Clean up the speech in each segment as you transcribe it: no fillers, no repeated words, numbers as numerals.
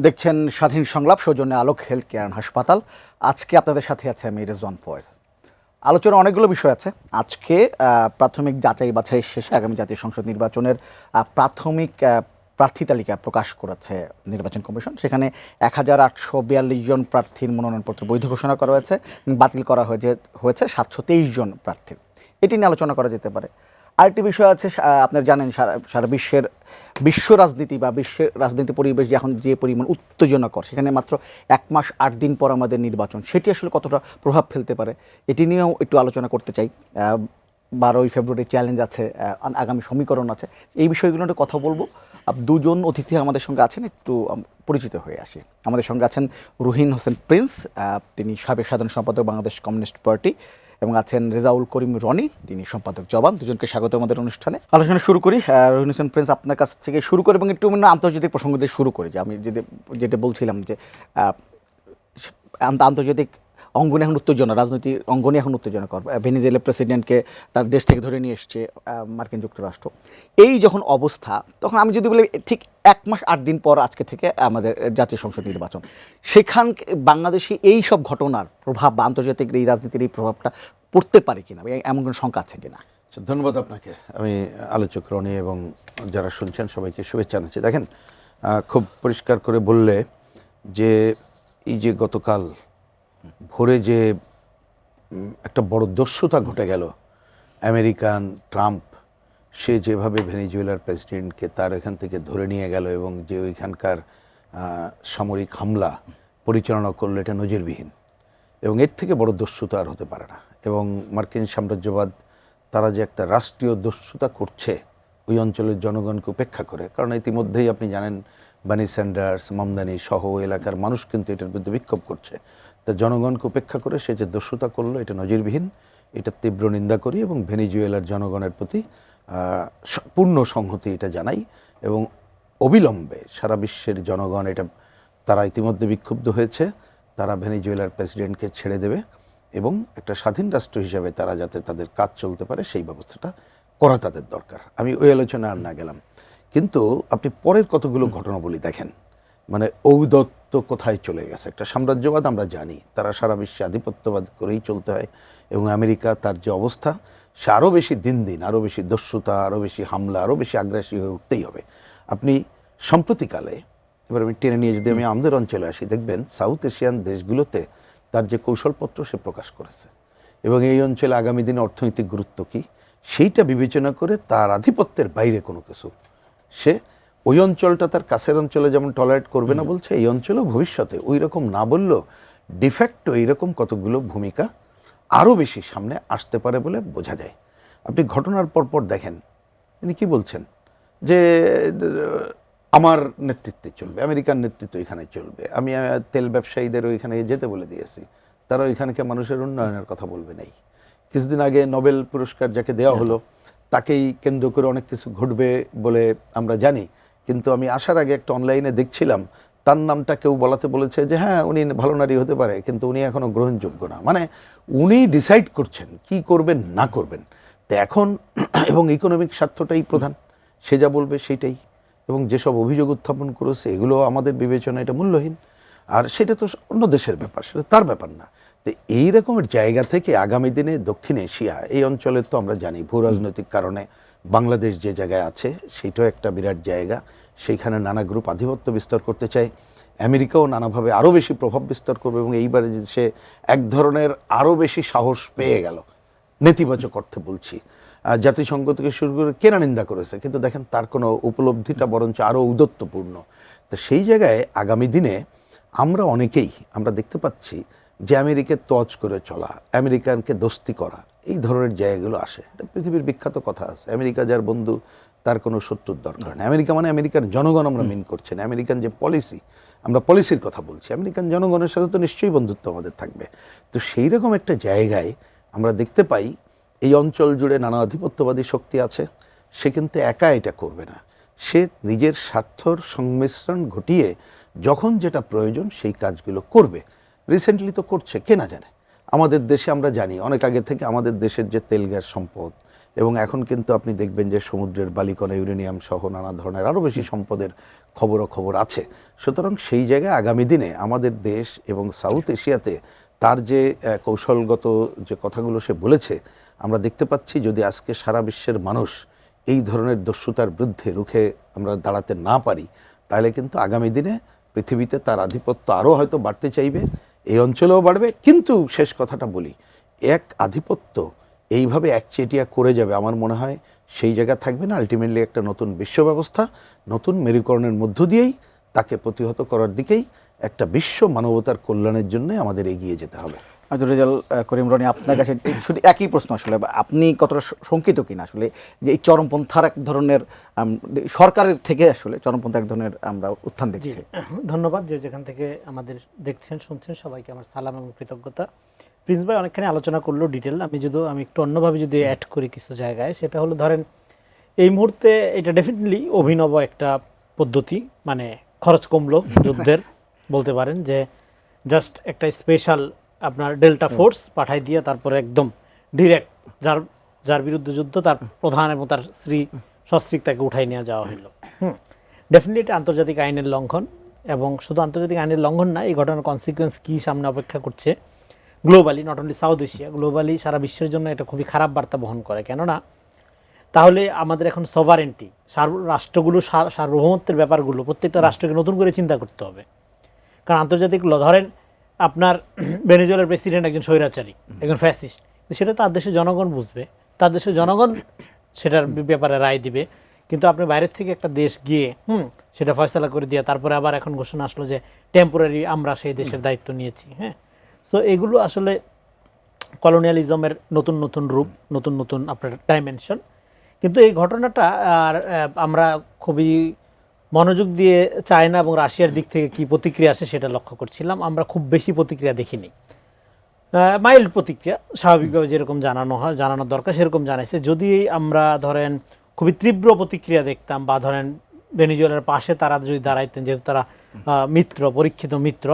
দেখছেন স্বাধীন সংলাপ, সৌজন্যে আলোক হেলথ কেয়ার অ্যান্ড হাসপাতাল। আজকে আপনাদের সাথে আছে আমি রেজওয়ান ফয়েজ। আলোচনা অনেকগুলো বিষয় আছে আজকে। প্রাথমিক যাচাই বাছাই শেষে আগামী জাতীয় সংসদ নির্বাচনের প্রাথমিক প্রার্থী তালিকা প্রকাশ করেছে নির্বাচন কমিশন। সেখানে 1842 জন প্রার্থীর মনোনয়নপত্র বৈধ ঘোষণা করা হয়েছে, বাতিল করা হয়েছে 723 জন প্রার্থীর। এটি নিয়ে আলোচনা করা যেতে পারে। আরেকটি বিষয় আছে, আপনারা জানেন সারা বিশ্ব রাজনীতি বা বিশ্বের রাজনীতি পরিবেশ এখন যে পরিমাণ উত্তেজনাকর, সেখানে মাত্র 1 মাস 8 দিন পর আমাদের নির্বাচন, সেটি আসলে কতটা প্রভাব ফেলতে পারে এটি নিয়েও একটু আলোচনা করতে চাই। 12ই ফেব্রুয়ারি চ্যালেঞ্জ আছে, আগামী সমীকরণ আছে, এই বিষয়গুলো নিয়ে কথা বলবো। দুজন অতিথি আমাদের সঙ্গে আছেন, একটু পরিচিত হয়ে আসি। আমাদের সঙ্গে আছেন রুহিন হোসেন প্রিন্স, তিনি সাবেক সাধারণ সম্পাদক বাংলাদেশ কমিউনিস্ট পার্টি, এবং আছেন রেজাউল করিম রনি, তিনি সম্পাদক জবান। দুজনকে স্বাগত আমাদের অনুষ্ঠানে। আলোচনা শুরু করি। রহিন হোসেন প্রিন্স, আপনার কাছ থেকে শুরু করি এবং একটু আন্তর্জাতিক প্রসঙ্গ দিয়ে শুরু করি। যে আমি যেটা বলছিলাম যে আন্তর্জাতিক অঙ্গনে এখন উত্তেজনা, রাজনৈতিক অঙ্গনে এখন উত্তেজনা কর। ভেনেজুয়েলার প্রেসিডেন্টকে তার দেশ থেকে ধরে নিয়ে এসছে মার্কিন যুক্তরাষ্ট্র। এই যখন অবস্থা, তখন আমি যদি বলি ঠিক 1 মাস 8 দিন পর আজকে থেকে আমাদের জাতীয় সংসদ নির্বাচন, সেখান বাংলাদেশে এই সব ঘটনার প্রভাব বা আন্তর্জাতিক এই রাজনীতির এই প্রভাবটা পড়তে পারে কিনা, এমন কোনো শঙ্কা আছে কিনা? ধন্যবাদ আপনাকে। আমি আলোচক রনি এবং যারা শুনছেন সবাইকে শুভেচ্ছা জানাচ্ছি। দেখেন, খুব পরিষ্কার করে বললে যে এই যে গতকাল ভোরে যে একটা বড় দস্যুতা ঘটে গেল, আমেরিকান ট্রাম্প সে যেভাবে ভেনেজুয়েলার প্রেসিডেন্টকে তার এখান থেকে ধরে নিয়ে গেল এবং যে ওইখানকার সামরিক হামলা পরিচালনা করলো, এটা নজিরবিহীন এবং এর থেকে বড় দস্যুতা আর হতে পারে না। এবং মার্কিন সাম্রাজ্যবাদ তারা যে একটা রাষ্ট্রীয় দস্যুতা করছে ওই অঞ্চলের জনগণকে উপেক্ষা করে, কারণ ইতিমধ্যেই আপনি জানেন বানি স্যান্ডার্স, মামদানি সহ এলাকার মানুষ কিন্তু এটার বিরুদ্ধে বিক্ষোভ করছে। তা জনগণকে উপেক্ষা করে সে যে দস্যুতা করলো, এটা নজিরবিহীন, এটা তীব্র নিন্দা করি এবং ভেনেজুয়েলার জনগণের প্রতি পূর্ণ সংহতি এটা জানাই। এবং অবিলম্বে সারা বিশ্বের জনগণ এটা, তারা ইতিমধ্যে বিক্ষুব্ধ হয়েছে, তারা ভেনেজুয়েলার প্রেসিডেন্টকে ছেড়ে দেবে এবং একটা স্বাধীন রাষ্ট্র হিসাবে তারা যাতে তাদের কাজ চলতে পারে সেই ব্যবস্থাটা করা তাদের দরকার। আমি ওই আলোচনা আর না গেলাম, কিন্তু আপনি পরের কতগুলো ঘটনা বলি। দেখেন, মানে ঔদ্ধত্য কোথায় চলে গেছে। একটা সাম্রাজ্যবাদ আমরা জানি তারা সারা বিশ্বে আধিপত্যবাদ করেই চলতে হয় এবং আমেরিকা তার যে অবস্থা, সে আরও বেশি দিন দিন আরও বেশি দস্যুতা, আরও বেশি হামলা, আরও বেশি আগ্রাসী হয়ে উঠতেই হবে। আপনি সম্প্রতিকালে, এবার আমি টেনে নিয়ে যদি আমি আমাদের অঞ্চলে আসি, দেখবেন সাউথ এশিয়ান দেশগুলোতে তার যে কৌশলপত্র সে প্রকাশ করেছে এবং এই অঞ্চলে আগামী দিনে অর্থনৈতিক গুরুত্ব কী সেইটা বিবেচনা করে তার আধিপত্যের বাইরে কোনো কিছু সে ওই অঞ্চলটা তার কাছের অঞ্চলে যেমন টলারেট করবে না বলছে, এই অঞ্চলেও ভবিষ্যতে ওই রকম না বললেও ডিফ্যাক্টো এইরকম কতগুলো ভূমিকা আরও বেশি সামনে আসতে পারে বলে বোঝা যায়। আপনি ঘটনার পরপর দেখেন তিনি কি বলছেন যে আমার নেতৃত্বে চলবে, আমেরিকার নেতৃত্ব এখানে চলবে, আমি তেল ব্যবসায়ীদের ওইখানে যেতে বলে দিয়েছি, তারা ওইখানকে মানুষের উন্নয়নের কথা বলবে নাই। কিছুদিন আগে নোবেল পুরস্কার যাকে দেওয়া হলো তাকেই কেন্দ্র করে অনেক কিছু ঘটবে বলে আমরা জানি, কিন্তু আমি আসার আগে একটা অনলাইনে দেখছিলাম তার নামটা কেউ বলাতে বলেছে যে হ্যাঁ উনি ভালো নারী হতে পারে, কিন্তু উনি এখনও গ্রহণযোগ্য না। মানে উনি ডিসাইড করছেন কি করবেন না করবেন। তো এখন এবং ইকোনমিক স্বার্থটাই প্রধান, সে যা বলবে সেইটাই, এবং যেসব অভিযোগ উত্থাপন করেছে এগুলো আমাদের বিবেচনা এটা মূল্যহীন, আর সেটা তো অন্য দেশের ব্যাপার, সেটা তার ব্যাপার না। তো এই রকমের জায়গা থেকে আগামী দিনে দক্ষিণ এশিয়া এই অঞ্চলের তো আমরা জানি ভূ রাজনৈতিক কারণে বাংলাদেশ যে জায়গায় আছে সেইটাও একটা বিরাট জায়গা, সেইখানে নানা গ্রুপ আধিপত্য বিস্তার করতে চায়, আমেরিকাও নানাভাবে আরও বেশি প্রভাব বিস্তার করবে এবং এইবারে সে এক ধরনের আরও বেশি সাহস পেয়ে গেল, নেতিবাচক অর্থে বলছি। জাতিসংঘ থেকে শুরু করে কেনা নিন্দা করেছে, কিন্তু দেখেন তার কোনো উপলব্ধিটা বরঞ্চ আরও ঔদ্ধত্যপূর্ণ। তো সেই জায়গায় আগামী দিনে আমরা অনেকেই আমরা দেখতে পাচ্ছি যে আমেরিকাকে তজ করে চলা, আমেরিকানকে দোস্তি করা, এই ধরনের জায়গাগুলো আসে। এটা পৃথিবীর বিখ্যাত কথা আছে, আমেরিকা যার বন্ধু তার কোনো শত্রুর দরকার নেই। আমেরিকা মানে আমেরিকার জনগণ আমরা মিন করছি না, আমেরিকান যে পলিসি, আমরা পলিসির কথা বলছি, আমেরিকান জনগণের সাথে তো নিশ্চয়ই বন্ধুত্ব আমাদের থাকবে। তো সেই রকম একটা জায়গায় আমরা দেখতে পাই এই অঞ্চল জুড়ে নানা আধিপত্যবাদী শক্তি আছে, সে কিন্তু একা এটা করবে না, সে নিজের স্বার্থর সংমিশ্রণ ঘটিয়ে যখন যেটা প্রয়োজন সেই কাজগুলো করবে। রিসেন্টলি তো করছে, কে না জানে। আমাদের দেশে আমরা জানি অনেক আগে থেকে আমাদের দেশের যে তেল গ্যাস সম্পদ এবং এখন কিন্তু আপনি দেখবেন যে সমুদ্রের বালিকণা ইউরেনিয়াম সহ নানা ধরনের আরও বেশি সম্পদের খবর আছে। সুতরাং সেই জায়গায় আগামী দিনে আমাদের দেশ এবং সাউথ এশিয়াতে তার যে কৌশলগত যে কথাগুলো সে বলেছে, আমরা দেখতে পাচ্ছি যদি আজকে সারা বিশ্বের মানুষ এই ধরনের দস্যুতার বিরুদ্ধে রুখে আমরা দাঁড়াতে না পারি, তাহলে কিন্তু আগামী দিনে পৃথিবীতে তার আধিপত্য আরও হয়তো বাড়তে চাইবে, এই অঞ্চলেও বাড়বে। কিন্তু শেষ কথাটা বলি, এক আধিপত্য এইভাবে একচেটিয়া করে যাবে, আমার মনে হয় সেই জায়গা থাকবে না। আলটিমেটলি একটা নতুন বিশ্ব ব্যবস্থা, নতুন মেরুকরণের মধ্য দিয়েই তাকে প্রতিহত করার দিকেই একটা বিশ্ব মানবতার কল্যাণের জন্য আমাদের এগিয়ে যেতে হবে। মাজহারুল রেজাল করিম রনি, আপনার কাছে শুধু একই প্রশ্ন আসলে, আপনি কতটা শঙ্কিত কিনা আসলে যে এই চরমপন্থার এক ধরনের সরকারের থেকে আসলে চরমপন্থার এক ধরনের আমরা উত্থান দেখছি? ধন্যবাদ। যে যেখান থেকে আমাদের দেখছেন শুনছেন সবাইকে আমার সালাম এবং কৃতজ্ঞতা। প্রিন্স ভাই অনেকখানি আলোচনা করলো ডিটেল, আমি একটু অন্যভাবে যদি অ্যাড করি কিছু জায়গায়, সেটা হলো ধরেন এই মুহূর্তে এটা ডেফিনেটলি অভিনব একটা পদ্ধতি, মানে খরচ কমলো যুদ্ধের বলতে পারেন, যে জাস্ট একটা স্পেশাল আপনার ডেল্টা ফোর্স পাঠাই দিয়ে তারপরে একদম ডিরেক্ট যার বিরুদ্ধে যুদ্ধ তার প্রধান এবং তার সস্ত্রীক তাকে উঠাই নিয়ে যাওয়া হলো। ডেফিনেটলি এটা আন্তর্জাতিক আইনের লঙ্ঘন, এবং শুধু আন্তর্জাতিক আইনের লঙ্ঘন না, এই ঘটনার কনসিকুয়েন্স কী সামনে অপেক্ষা করছে globally, not only South Asia, globally সারা বিশ্বের জন্য এটা খুবই খারাপ বার্তা বহন করে। কেননা তাহলে আমাদের এখন সভারেন্টি, রাষ্ট্রগুলো সার্বভৌমত্বের ব্যাপারগুলো প্রত্যেকটা রাষ্ট্রকে নতুন করে চিন্তা করতে হবে। কারণ আন্তর্জাতিক ধরেন আপনার ভেনেজুয়েলার প্রেসিডেন্ট একজন স্বৈরাচারী, একজন ফ্যাসিস্ট, সেটা তার দেশের জনগণ বুঝবে, তার দেশের জনগণ সেটার ব্যাপারে রায় দিবে। কিন্তু আপনি বাইরের থেকে একটা দেশ গিয়ে সেটা ফয়সালা করে দিয়ে তারপরে আবার এখন ঘোষণা আসলো যে টেম্পোরারি আমরা সেই দেশের দায়িত্ব নিয়েছি। সো এগুলো আসলে কলোনিয়ালিজমের নতুন নতুন রূপ, নতুন নতুন আপনার ডাইমেনশন। কিন্তু এই ঘটনাটা আর আমরা খুবই মনোযোগ দিয়ে চায়না এবং রাশিয়ার দিক থেকে কি প্রতিক্রিয়া আসে সেটা লক্ষ্য করছিলাম। আমরা খুব বেশি প্রতিক্রিয়া দেখিনি, মাইল্ড প্রতিক্রিয়া, স্বাভাবিকভাবে যেরকম জানানোর দরকার সেরকম জানাইছে। যদি আমরা ধরেন খুবই তীব্র প্রতিক্রিয়া দেখতাম, বা ধরেন ভেনেজুয়েলার পাশে তারা যদি দাঁড়াইতেন, যেহেতু তারা মিত্র, পরীক্ষিত মিত্র,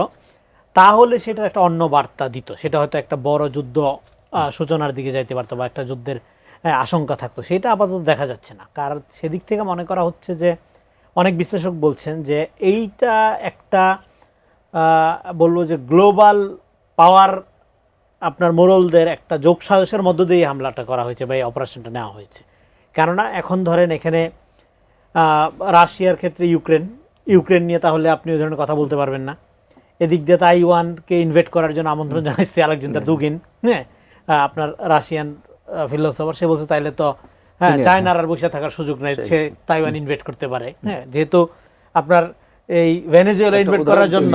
তাহলে সেটা একটা অন্য বার্তা দিত, সেটা হয়তো একটা বড় যুদ্ধ সূচনার দিকে যাইতে পারতো বা একটা যুদ্ধের আশঙ্কা থাকতো। সেটা আপাতত দেখা যাচ্ছে না। কারণ সেদিক থেকে মনে করা হচ্ছে যে অনেক বিশ্লেষক বলছেন যে এইটা একটা বলবো যে গ্লোবাল পাওয়ার আপনার মোরলদের একটা যোগসাজশের মধ্য দিয়ে হামলাটা করা হয়েছে বা এই অপারেশনটা নেওয়া হয়েছে। কেননা এখন ধরেন এখানে রাশিয়ার ক্ষেত্রে ইউক্রেন নিয়ে তাহলে আপনি ওই ধরনের কথা বলতে পারবেন না। এদিক দিয়ে তাইওয়ানকে ইনভেট করার জন্য আমন্ত্রণ জানাইছে আলেকজান্ডার দুগিন, আপনার রাশিয়ান ফিলোসফার, সে বলছে তাইলে তো চায়নার আর বসে থাকার সুযোগ নেই, সে তাইওয়ান ইনভেট করতে পারে। যেহেতু আপনার এই ভেনেজুয়েলা ইনভেট করার জন্য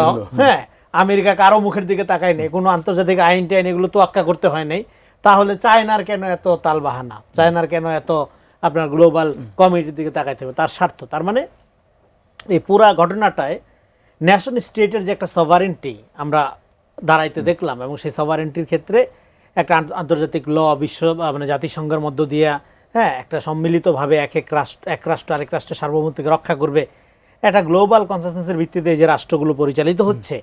আমেরিকা কারো মুখের দিকে তাকায় নেই, কোনো আন্তর্জাতিক আইন টাইন এগুলো তোয়াক্কা করতে হয় নাই, তাহলে চায়নার কেন এত তালবাহানা, চায়নার কেন এত আপনার গ্লোবাল কমিটির দিকে তাকাইতে হবে, তার স্বার্থ। তার মানে এই পুরা ঘটনাটায় ন্যাশন স্টেটের যে একটা সভারেন্টি আমরা দাঁড়াইতে দেখলাম, এবং সেই সভারেন্টির ক্ষেত্রে একটা আন্তর্জাতিক বিশ্ব মানে জাতিসংঘের মধ্য দিয়ে একটা সম্মিলিতভাবে এক রাষ্ট্র আরেক রাষ্ট্রের সার্বভৌমত্বকে রক্ষা করবে, একটা গ্লোবাল কনসেনসাসের ভিত্তিতে যে রাষ্ট্রগুলো পরিচালিত হচ্ছে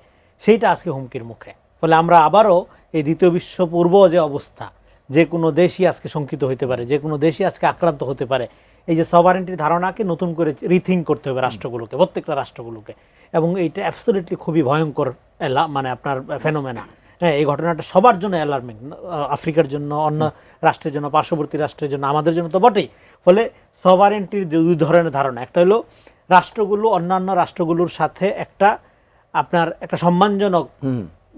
সেইটা আজকে হুমকির মুখে। ফলে আমরা আবারও এই দ্বিতীয় বিশ্ব পূর্ব যে অবস্থা, যে কোনো দেশই আজকে শঙ্কিত হতে পারে, যে কোনো দেশই আজকে আক্রান্ত হতে পারে। এই যে সভারেন্টির ধারণাকে নতুন করে রিথিঙ্ক করতে হবে রাষ্ট্রগুলোকে, প্রত্যেকটা রাষ্ট্রগুলোকে, এবং এইটা অ্যাবসলিউটলি খুবই ভয়ঙ্কর মানে আপনার ফেনোমেনা। এই ঘটনাটা সবার জন্য অ্যালার্মিং, আফ্রিকার জন্য, অন্য রাষ্ট্রের জন্য, পার্শ্ববর্তী রাষ্ট্রের জন্য, আমাদের জন্য তো বটেই। ফলে সভারেন্টির দুই ধরনের ধারণা, একটা হলো রাষ্ট্রগুলো অন্যান্য রাষ্ট্রগুলোর সাথে আপনার একটা সম্মানজনক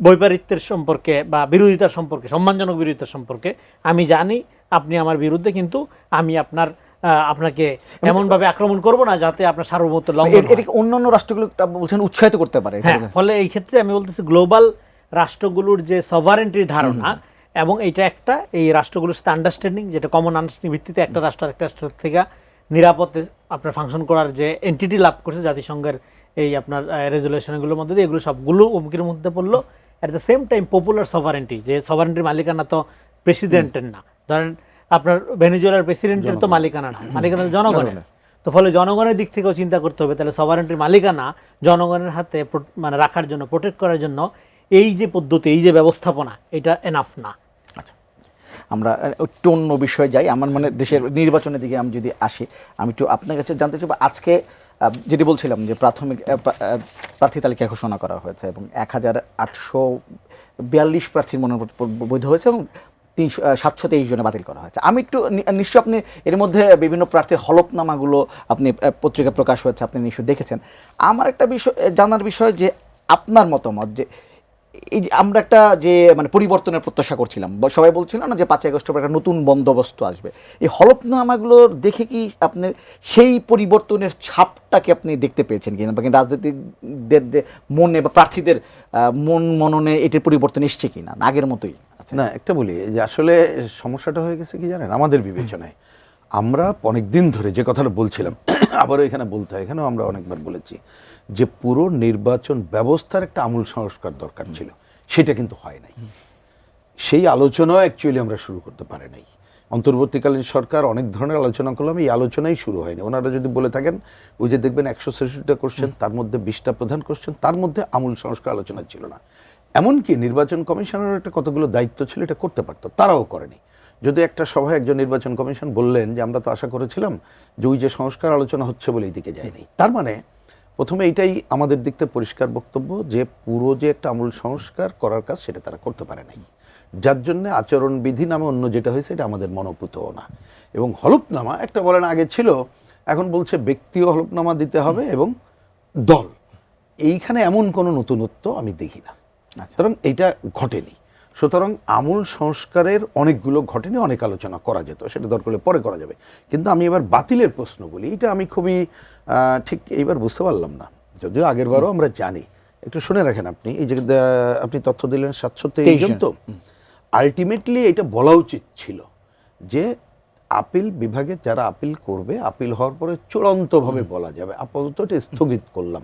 বৈপরীত্যের সম্পর্কে বা বিরোধিতার সম্পর্কে, সম্মানজনক বিরোধিতার সম্পর্কে, আমি জানি আপনি আমার বিরুদ্ধে, কিন্তু আমি আপনাকে এমন ভাবে আক্রমণ করব না যাতে আপনার সার্বভৌমত্ব লঙ্ঘন হয়। এটাকে অন্যান্য রাষ্ট্রগুলো বলছেন উৎসাহিত করতে পারে। ফলে এই ক্ষেত্রে আমি বলতেছি গ্লোবাল রাষ্ট্রগুলোর যে সভারেন্টির ধারণা, এবং এইটা একটা এই রাষ্ট্রগুলোর সাথে আন্ডারস্ট্যান্ডিং, যেটা কমন আন্ডারস্ট্যান্ডিং ভিত্তিতে একটা রাষ্ট্র আরেকটা রাষ্ট্র থেকে নিরাপদে আপনার ফাংশন করার যে এন্টিটি লাভ করছে জাতিসংঘের এই আপনার রেজুলেশনগুলোর মধ্যে দিয়ে, এগুলো সবগুলো হুমকির মধ্যে পড়লো। At the same time popular sovereignty, যে সভারেন্টির মালিকানা তো প্রেসিডেন্টের না, ধরেন আপনার ভেনেজুয়েলার প্রেসিডেন্টের তো মালিকানা না, মালিকানা জনগণের। তো ফলে জনগণের দিক থেকেও চিন্তা করতে হবে, তাহলে সভারেন্টির মালিকানা জনগণের হাতে মানে রাখার জন্য, প্রোটেক্ট করার জন্য এই যে পদ্ধতি, এই যে ব্যবস্থাপনা, এটা এনাফ না। আচ্ছা, আমরা একটু অন্য বিষয়ে যাই। আমার মানে দেশের নির্বাচনের দিকে আমি যদি আসি, আমি একটু আপনার কাছে জানতে চাইব, আজকে যেটি বলছিলাম যে প্রাথমিক প্রার্থী তালিকা ঘোষণা করা হয়েছে এবং 1842 প্রার্থীর মনোনয়ন বৈধ হয়েছে এবং 723 জনে বাতিল করা হয়েছে। আমি একটু নিশ্চয় আপনি এর মধ্যে বিভিন্ন প্রার্থীর হলফনামাগুলো আপনি পত্রিকা প্রকাশ হয়েছে, আপনি নিশ্চয় দেখেছেন। আমার একটা বিষয় জানার বিষয় যে আপনার মতামত, যে এই যে আমরা একটা যে মানে পরিবর্তনের প্রত্যাশা করছিলাম, সবাই বলছিল না যে 5 আগস্টের পর একটা নতুন বন্দোবস্ত আসবে, এই হলফনামাগুলোর দেখে কি আপনি সেই পরিবর্তনের ছাপটাকে আপনি দেখতে পেয়েছেন কিনা, বা রাজনীতিকদের মনে বা প্রার্থীদের মননে এটির পরিবর্তন এসছে কিনা, না আগের মতোই আছে? না, একটা বলি যে আসলে সমস্যাটা হয়ে গেছে কি জানেন, আমাদের বিবেচনায় আমরা অনেক দিন ধরে যে কথাটা বলছিলাম আবারও এখানে বলতে হয়, এখানেও আমরা অনেকবার বলেছি যে পুরো নির্বাচন ব্যবস্থার একটা আমূল সংস্কার দরকার ছিল, সেটা কিন্তু হয় নাই। সেই আলোচনাও অ্যাকচুয়ালি আমরা শুরু করতে পারি নাই। অন্তর্বর্তীকালীন সরকার অনেক ধরনের আলোচনা করলাম, এই আলোচনাই শুরু হয়নি। ওনারা যদি বলে থাকেন, ওই যে দেখবেন 166টা কোশ্চেন, তার মধ্যে 20টা প্রধান কোশ্চেন, তার মধ্যে আমূল সংস্কার আলোচনা ছিল না। এমনকি নির্বাচন কমিশনের একটা কতগুলো দায়িত্ব ছিল, এটা করতে পারতো, তারাও করেনি। যদি একটা সভায় একজন নির্বাচন কমিশন বললেন যে আমরা তো আশা করেছিলাম যে ওই যে সংস্কার আলোচনা হচ্ছে বলে এই দিকে যায়নি, তার মানে প্রথমে এইটাই আমাদের দিক থেকে পরিষ্কার বক্তব্য যে পুরো যে একটা আমূল সংস্কার করার কাজ সেটা তারা করতে পারে নাই, যার জন্য আচরণবিধি নামে অন্য যেটা হয়েছে এটা আমাদের মনোপুতও না। এবং হলফনামা একটা বলেন আগে ছিল, এখন বলছে ব্যক্তিও হলফনামা দিতে হবে এবং দল, এইখানে এমন কোনো নতুনত্ব আমি দেখি না, সুতরাং এইটা ঘটেনি। সুতরাং আমূল সংস্কারের অনেকগুলো ঘটেনি, অনেক আলোচনা করা যেত, সেটা দরকার হলে পরে করা যাবে। কিন্তু আমি এবার বাতিলের প্রশ্ন বলি, এটা আমি খুবই ঠিক এইবার বুঝতে পারলাম না, যদিও আগেরবারও আমরা জানি। একটু শুনে রাখেন আপনি, এই যে আপনি তথ্য দিলেন 723 জন, তো আলটিমেটলি এটা বলা উচিত ছিল যে আপিল বিভাগে যারা আপিল করবে, আপিল হওয়ার পরে চূড়ান্তভাবে বলা যাবে। আপাতত এটা স্থগিত করলাম।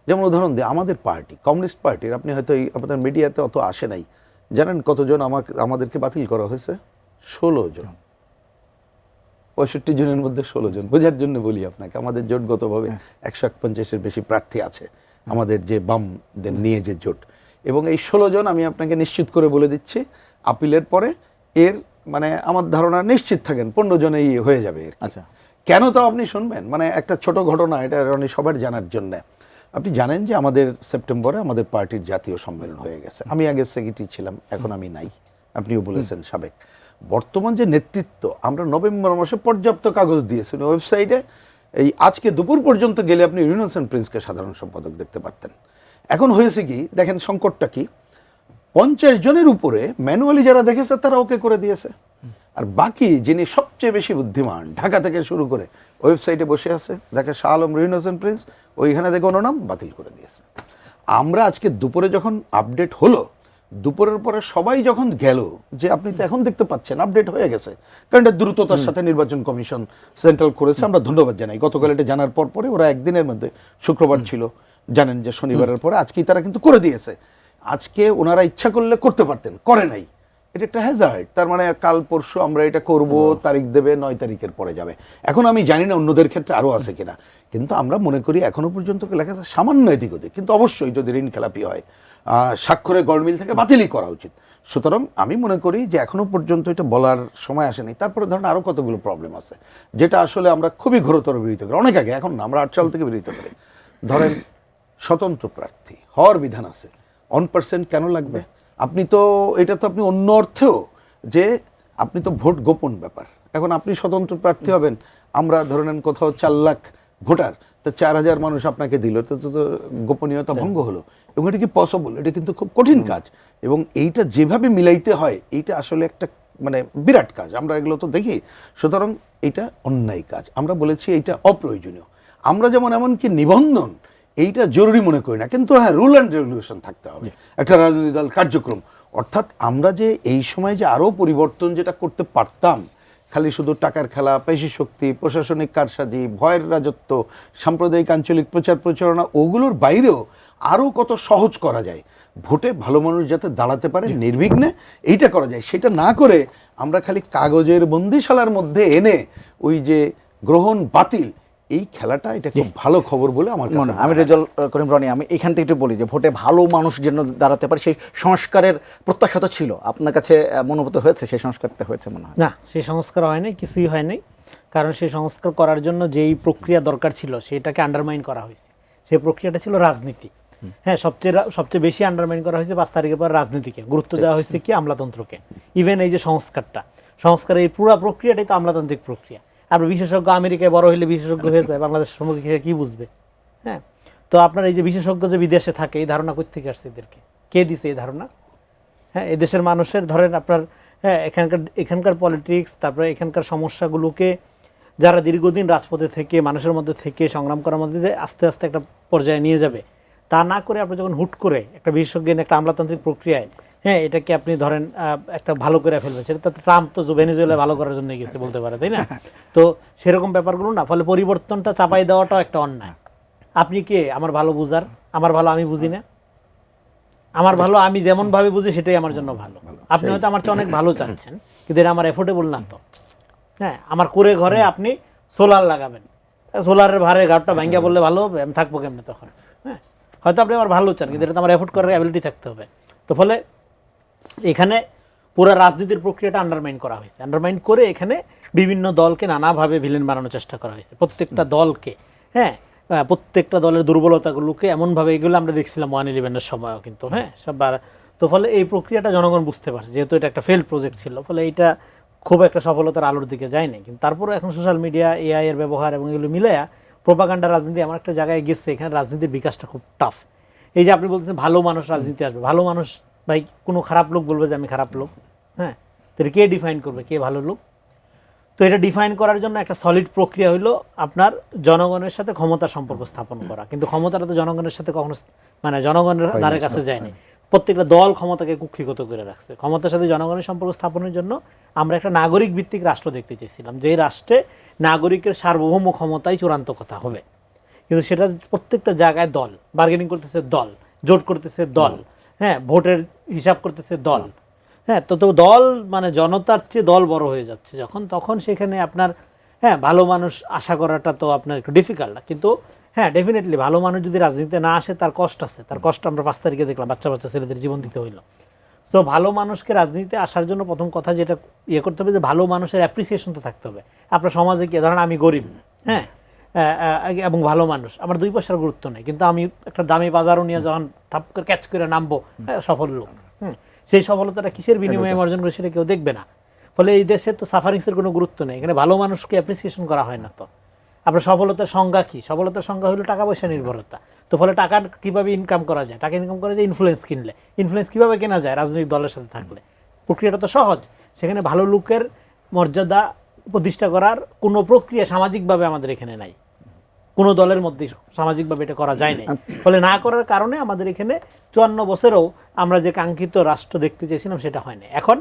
যেমন উদাহরণ দিই, আমাদের পার্টি কমিউনিস্ট পার্টির, আপনি হয়তো এই আপনাদের মিডিয়াতে অত আসে নাই, জানেন কতজন আমাদেরকে বাতিল করা হয়েছে? 16 জন। 65 জনের মধ্যে 16 জন। বোঝার জন্য বলি আপনাকে, আমাদের জোটগতভাবে 151-এর বেশি প্রার্থী আছে আমাদের যে বামদের নিয়ে যে জোট, এবং এই 16 জন আমি আপনাকে নিশ্চিত করে বলে দিচ্ছি আপিলের পরে এর মানে আমার ধারণা নিশ্চিত থাকেন 15 জনেই হয়ে যাবে। আচ্ছা, কেন তো আপনি শুনবেন, মানে একটা ছোট ঘটনা, এটা সবার জানার জন্য। আপনি জানেন যে আমাদের সেপ্টেম্বরে আমাদের পার্টির জাতীয় সম্মেলন হয়ে গেছে। আমি আগে সেক্রেটারি ছিলাম, এখন আমি নাই, আপনিও বলেছেন সাবেক। বর্তমান যে নেতৃত্ব, আমরা নভেম্বর মাসে পর্যাপ্ত কাগজ দিয়েছেন ওয়েবসাইটে, এই আজকে দুপুর পর্যন্ত গেলে আপনি রিনোসেন প্রিন্সকে সাধারণ সম্পাদক দেখতে পারতেন। এখন হয়েছে কি দেখেন, সংকটটা কি, 50 জনের উপরে ম্যানুয়ালি যারা দেখেছে তারা ওকে করে দিয়েছে, আর বাকি যিনি সবচেয়ে বেশি বুদ্ধিমান ঢাকা থেকে শুরু করে ওয়েবসাইটে বসে আছে, দেখে শাহ আলম রিনোসেন প্রিন্স, ওইখানে দেখে ওনার নাম বাতিল করে দিয়েছে। আমরা আজকে দুপুরে যখন আপডেট হলো, দুপুরের পরে সবাই যখন গেল যে আপনি তো এখন দেখতে পাচ্ছেন আপডেট হয়ে গেছে, কারণ এটা দ্রুততার সাথে নির্বাচন কমিশন সেন্ট্রাল করেছে, আমরা ধন্যবাদ জানাই। গতকাল এটা জানার পরে ওরা একদিনের মধ্যে, শুক্রবার ছিল জানেন যে শনিবারের পরে, আজকেই তারা কিন্তু করে দিয়েছে। আজকে ওনারা ইচ্ছা করলে করতে পারতেন, করে নাই, এটা একটা হ্যাজার্ড। তার মানে কাল পরশু আমরা এটা করব, তারিখ দেবে, 9 তারিখের পরে যাবে। এখন আমি জানি না অন্যদের ক্ষেত্রে আরও আছে কিনা, কিন্তু আমরা মনে করি এখনো পর্যন্ত লেখা আছে সামান্য এদিক ওদিক, কিন্তু অবশ্যই যদি ঋণ খেলাপি হয় স্বাক্ষরে গড়মিল থেকে বাতিলই করা উচিত। সুতরাং আমি মনে করি যে এখনো পর্যন্ত এটা বলার সময় আসেনি। তারপরে ধরেন আরও কতগুলো প্রবলেম আছে যেটা আসলে আমরা খুবই ঘোরতর বিরোধিতা করি, অনেক আগে, এখন না, আমরা 8 সাল থেকে বিরোধিতা করি। ধরেন স্বতন্ত্র প্রার্থী হওয়ার বিধান আছে, 1% কেন লাগবে? আপনি তো এটা তো আপনি অন্য অর্থেও যে আপনি তো ভোট গোপন ব্যাপার, এখন আপনি স্বতন্ত্র প্রার্থী হবেন, আমরা ধরে নেন কোথাও 4 লাখ ভোটার, তো 4000 মানুষ আপনাকে দিল, তো গোপনীয়তা ভঙ্গ হলো, এবং এটা কি পসিবল? এটা কিন্তু খুব কঠিন কাজ, এবং এইটা যেভাবে মিলাইতে হয় এইটা আসলে একটা মানে বিরাট কাজ, আমরা এগুলো তো দেখি। সুতরাং এটা অন্যায় কাজ, আমরা বলেছি এইটা অপ্রয়োজনীয়। আমরা যেমন এমনকি নিবন্ধন এইটা জরুরি মনে করি না, কিন্তু হ্যাঁ রুল অ্যান্ড রেগুলেশন থাকতে হবে একটা রাজনৈতিক দল কার্যক্রম। অর্থাৎ আমরা যে এই সময় যে আরও পরিবর্তন যেটা করতে পারতাম, খালি শুধু টাকার খেলা, পেশি শক্তি, প্রশাসনিক কারসাজি, ভয়ের রাজত্ব, সাম্প্রদায়িক আঞ্চলিক প্রচার প্রচারণা, ওগুলোর বাইরেও আরও কত সহজ করা যায়, ভোটে ভালো মানুষ যাতে দাঁড়াতে পারে নির্বিঘ্নে, এইটা করা যায়। সেটা না করে আমরা খালি কাগজের বন্দিশালার মধ্যে এনে ওই যে গ্রহণ বাতিল, এই খেলাটা এটা খুব ভালো খবর বলে আমার কাছে আমি রেজাউল করিম রনি, আমি এখান থেকে একটু বলি যে ভোটে ভালো মানুষ যেন দাঁড়াতে পারে সেই সংস্কারের প্রত্যাশা তো ছিল, আপনার কাছে মনোভূত হয়েছে সেই সংস্কারটা হয়েছে মনে হয়? না, সেই সংস্কার হয়নি, কিছুই হয়নি। কারণ সেই সংস্কার করার জন্য যেই প্রক্রিয়া দরকার ছিল সেটাকে আন্ডারমাইন করা হয়েছে। সেই প্রক্রিয়াটা ছিল রাজনীতি। হ্যাঁ, সবচেয়ে বেশি আন্ডারমাইন করা হয়েছে 5 তারিখের পর রাজনীতিকে, গুরুত্ব দেওয়া হয়েছে কি আমলাতন্ত্রকে। ইভেন এই যে সংস্কারের এই পুরো প্রক্রিয়াটাই তো আমলাতান্ত্রিক প্রক্রিয়া। আপনার বিশেষজ্ঞ আমেরিকায় বড় হইলে বিশেষজ্ঞ হয়ে যায়, বাংলাদেশ সম্পর্কে কি বুঝবে? হ্যাঁ, তো আপনার এই যে বিশেষজ্ঞ যে বিদেশে থাকে, এই ধারণা কোথা থেকে আসছে এদেরকে? কে দিছে এই ধারণা? হ্যাঁ, এই দেশের মানুষের ধরেন আপনার, হ্যাঁ, এখানকার পলিটিক্স, তারপরে এখানকার সমস্যাগুলোকে যারা দীর্ঘদিন রাজপথে থেকে মানুষের মধ্যে থেকে সংগ্রাম করার মধ্যে দিয়ে আস্তে আস্তে একটা পর্যায়ে নিয়ে যাবে, তা না করে আপনি যখন হুট করে একটা বিশেষজ্ঞ একটা আমলাতান্ত্রিক প্রক্রিয়ায়, হ্যাঁ, এটাকে আপনি ধরেন একটা ভালো করে ফেলবেন, সেটা তো ট্রাম্প তো ভেনেজুয়েলা ভালো করার জন্য গেছে বলতে পারে, তাই না? তো সেরকম ব্যাপারগুলো না, ফলে পরিবর্তনটা চাপাই দেওয়াটাও একটা অন্যায়। আপনি কে আমার ভালো বুঝার? আমার ভালো আমি বুঝি না। আমার ভালো আমি যেমন ভাবে বুঝি সেটাই আমার জন্য ভালো। আপনি হয়তো আমার চেয়ে অনেক ভালো চাচ্ছেন, কিন্তু এটা আমার এফোর্ডেবল না তো। হ্যাঁ, আমার করে ঘরে আপনি সোলার লাগাবেন, সোলারের ভারে ঘরটা ভাঙ্গা বললে ভালো হবে, আমি থাকবো কেমনে তখন? হ্যাঁ, হয়তো আপনি আমার ভালো চান, কিন্তু এটা তো আমার এফোর্ড করার অ্যাবিলিটি থাকতে হবে। তো ফলে এখানে পুরো রাজনীতির প্রক্রিয়াটা আন্ডারমাইন করা হয়েছে। আন্ডারমাইন করে এখানে বিভিন্ন দলকে নানাভাবে ভিলেন বানানোর চেষ্টা করা হয়েছে, প্রত্যেকটা দলকে। হ্যাঁ, প্রত্যেকটা দলের দুর্বলতাগুলোকে এমনভাবে, এগুলো আমরা দেখছিলাম 1/11-এর সময়ও কিন্তু। হ্যাঁ, তো ফলে এই প্রক্রিয়াটা জনগণ বুঝতে পারছে, যেহেতু এটা একটা ফেল্ড প্রজেক্ট ছিল, ফলে এটা খুব একটা সফলতার আলোর দিকে যায়নি। কিন্তু তারপরে এখন সোশ্যাল মিডিয়া, এআই এর ব্যবহার এবং এগুলো মিলাইয়া প্রোপাগান্ডা রাজনীতি এমন একটা জায়গায় গেছে, এখানে রাজনীতির বিকাশটা খুব টাফ। এই যে আপনি বলছেন ভালো মানুষ রাজনীতি আসবে, ভালো মানুষ ভাই কোনো খারাপ লোক বলবে যে আমি খারাপ লোক? হ্যাঁ, তো কে ডিফাইন করবে কে ভালো লোক? তো এটা ডিফাইন করার জন্য একটা সলিড প্রক্রিয়া হলো আপনার জনগণের সাথে ক্ষমতার সম্পর্ক স্থাপন করা। কিন্তু ক্ষমতাটা তো জনগণের সাথে কখনো, মানে জনগণের দ্বারের কাছে যায়নি। প্রত্যেকটা দল ক্ষমতাকে কুক্ষিগত করে রাখছে। ক্ষমতার সাথে জনগণের সম্পর্ক স্থাপনের জন্য আমরা একটা নাগরিক ভিত্তিক রাষ্ট্র দেখতে চেয়েছিলাম, যে রাষ্ট্রে নাগরিকের সার্বভৌম ক্ষমতাই চূড়ান্ত কথা হবে। কিন্তু সেটা প্রত্যেকটা জায়গায় দল বার্গেনিং করতেছে, দল জোট করতেছে, দল, হ্যাঁ, ভোটের হিসাব করতেছে দল। হ্যাঁ, তো দল মানে জনতার চেয়ে দল বড় হয়ে যাচ্ছে যখন, তখন সেখানে আপনার, হ্যাঁ, ভালো মানুষ আশা করাটা তো আপনার একটু ডিফিকাল্ট। কিন্তু হ্যাঁ, ডেফিনেটলি ভালো মানুষ যদি রাজনীতিতে না আসে, তার কষ্ট আছে। তার কষ্ট আমরা 5 তারিখে দেখলাম, বাচ্চা ছেলেদের জীবন দিতে হইলো। তো ভালো মানুষকে রাজনীতিতে আসার জন্য প্রথম কথা যেটা করতে হবে, যে ভালো মানুষের অ্যাপ্রিসিয়েশন তো থাকতে হবে। আপনার সমাজে কি ধরেন আমি গরিব, হ্যাঁ, এবং ভালো মানুষ, আমার 2 পয়সার গুরুত্ব নেই, কিন্তু আমি একটা দামি বাজারও নিয়ে যখন থাপ করে ক্যাচ করে নামবো, সফল লোক। সেই সফলতাটা কিসের বিনিময়ে অর্জন করে সেটা কেউ দেখবে না। ফলে এই দেশে তো সাফারিংসের কোনো গুরুত্ব নেই, এখানে ভালো মানুষকে অ্যাপ্রিসিয়েশন করা হয় না। তো আপনার সফলতার সংজ্ঞা কি? সফলতার সংজ্ঞা হলো টাকা পয়সা নির্ভরতা। তো ফলে টাকা কিভাবে ইনকাম করা যায়? টাকা ইনকাম করা যায় ইনফ্লুয়েন্স কিনলে। ইনফ্লুয়েন্স কিভাবে কেনা যায়? রাজনৈতিক দলের সাথে থাকলে। প্রক্রিয়াটা তো সহজ। সেখানে ভালো লোকের মর্যাদা প্রতিষ্ঠা করার কোনো প্রক্রিয়া সামাজিকভাবে আমাদের এখানে নাই, কোনো দলের মধ্যে সামাজিকভাবে এটা করা যায় না। ফলে না করার কারণে আমাদের এখানে 54 বছরেও আমরা যে কাঙ্ক্ষিত রাষ্ট্র দেখতে চেয়েছিলাম সেটা হয় না। এখন